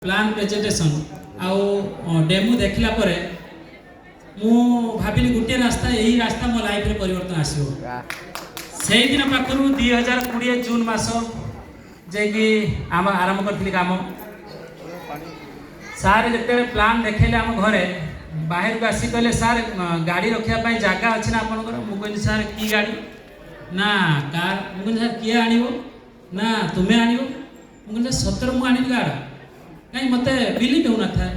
Plan presentation आउ demo देखला परे मु भाबिली गोटे रास्ता यही रास्ता मो लाइफ रे परिवर्तन आसियो से दिन पाखरु 2020 जून मास जे कि आम आरंभ करथिली काम सार जते प्लान देखेले आम घरे बाहर को आसी कहले सार गाड़ी रखिया पई जागा अछि ना आपनकर मु कहली सार की गाड़ी ना कार मु कहली सार किए आनिबो ना तुमे आनिबो मु कहली सतर मु आनिबी गाड़ी कहीं मत बिलीव होना था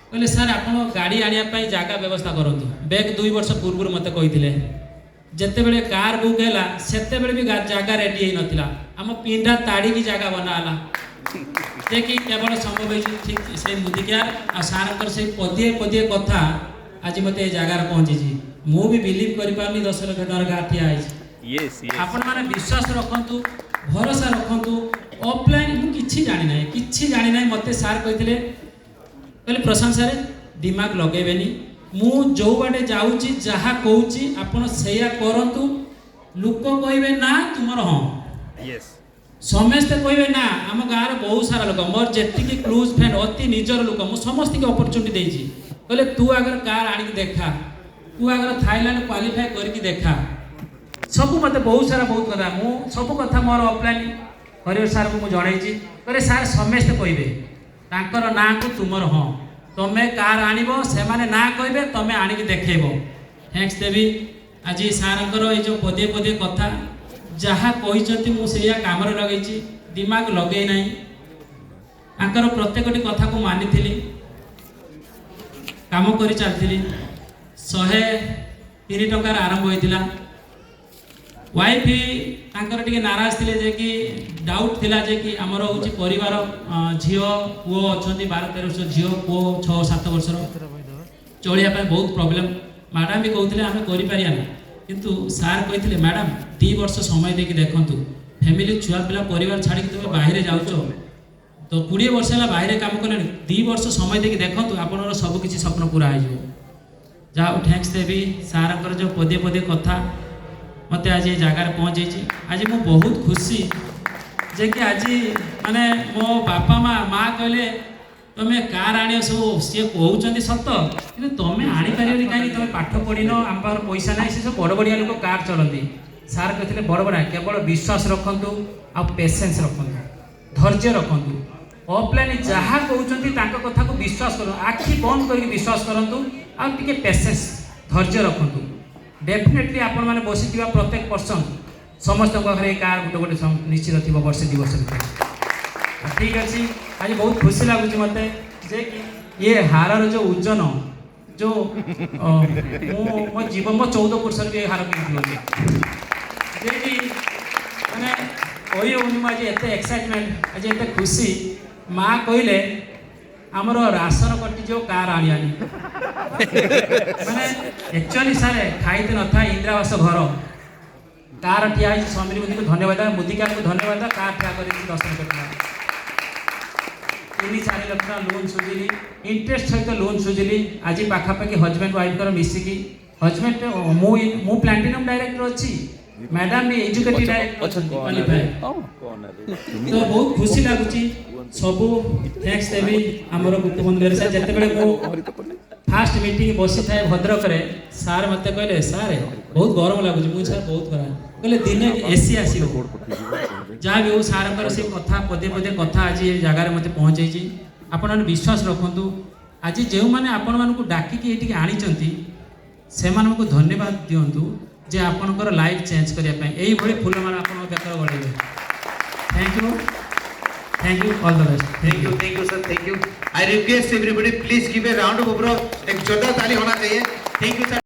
कहले सर आप गाड़ी आने जगह व्यवस्था करूँ बैग 2 वर्ष पूर्व मत कही जिते बड़े कार बुक है से भी जगह रेडी हो नाला आम पिंडा ताड़ी की जगह बनाला जे कि केवल संभव ठीक से मुदिकार आ सार से पदिए पदिए कथा आज मत जगार पहुँची मु भी बिलीव कर 10 लाख टकर गाँ ठिया आपण मैंने विश्वास रखु भरोसा रखु ऑफलाइन मुझे जानी ना मत सार कहते कहले प्रशांत सारे दिमाग लगेबेनी मु जो बाटे जाऊँगी जहाँ कहूँ आपड़ से करतु लोक कहे ना तुम हाँ समस्ते कहे ना आम गाँव बहुत सारा लोक मोर जी क्लोज फ्रेंड अति निजर लोक मुझे समस्त की अपरचुनिटी देती कहले तू अगर कार आनिक देखा तू अगर थाईलैंड क्वालिफाई करके देखा सब मत बहुत सारा बहुत कथा मु सब कथा मोर ऑफलाइन हरिहर सार को मुझे कहे सार समस्ते कहे तांकर ना को तुमर हाँ तुम्हें कार आनिब से ना कहे तुम्हें आणिक देखेब थैंक्स देवी आज सार ये जो पदे पदे कथा जहाँ कहते मुझे काम लगे दिमाग लगे ना आंकर प्रत्येकटी कथा को मानी काम कर चलती 103 टंकार आरंभ होता वाइफ तांकर टिके नाराज थिले जे कि डाउट थिला जे कि हमर होची परिवार झियो पुओ अछंती 12-13 वर्ष झियो पुओ 6-7 वर्ष चलिया पे बहुत प्रॉब्लम मैडम भी कहते आम करि पारिया ना किंतु सार कहते मैडम 2 वर्ष समय देकी देखंतु फैमिली छुआ पिला परिवार छाड़ी तुम बाहर जाउछो तो 20 वर्ष है बाहर काम कले 2 वर्ष समय देकी देखंतु आपनर सब किछि स्वप्न पूरा हो जाओ थैंक्स देवी सारंकर जो पदे पदे कथा मत आज ये जगार पहुँचे आज मु बहुत खुशी जे कि आज माने मो बापा माँ कहले तुम्हें कार आने सब सी कहते सत कि तुम्हें आनीपारे कहीं तुम पाठ पढ़ी न आम पाख पैसा ना सब बड़ बड़िया लोग कार चलती सार कहते बड़ बड़ा केवल विश्वास रखु आ पेसेंस रखु धैर्य रखु ऑफलाइन जहाँ कहते कथा को विश्वास कर आखि बंद करके विश्वास करूँ आगे पेसेंस धैर्य रखु डेफिनेटली आपण मैंने बसी प्रत्येक पर्सन समस्त घरे कार गोटे गोटे निश्चित थी वर्ष 2 वर्ष ठीक अच्छे आज बहुत खुशी लगुच मत जे कि ये हारर जो ओजन जो मो जीवन मो 14 वर्ष भी हार कि मैंने कही होनी आज एत एक्साइटमेंट आज एत खुशी माँ कहले आमर राशन कटि जो कार आनी माने एक्चुअली सारे खाईते न था इंदिरावास घर कार ठिया समीर मोदी को धन्यवाद मोदीकार को धन्यवाद कार ठिया कर दर्शन करना 3-4 लाख लोन सुझिली इंटरेस्ट सहित लोन सुझिली आज पाखापाखि हजबैंड वाइफ मिसिकी हजबैंड मु प्लाटिनम डायरेक्टर अच्छी मैडम भी एजुकेटेड डायरेक्टर तो बहुत खुशी लगुच सबू थैंक्स देवी आमर गोपबंधु सार जिते फास्ट मीटिंग बसी थाए भद्रक सार मत कहले सार बहुत गरम लगुच मुझे सार बहुत गरम कहले दिन एसी आसो जहाँ भी हो सार से कथा पदे पदे कथा आज ये जगार मत पहुँचे आपण विश्वास रखु आज जो मैंने आपण मानक डाकिकी ये आनी से धन्यवाद दिंतु जे आपणकर लाइफ चेंज करने यही फूल मान आप गड़े thank you all the best thank you sir thank you I request everybody please give A round of applause एक जोरदार ताली होना चाहिए थैंक यू सर।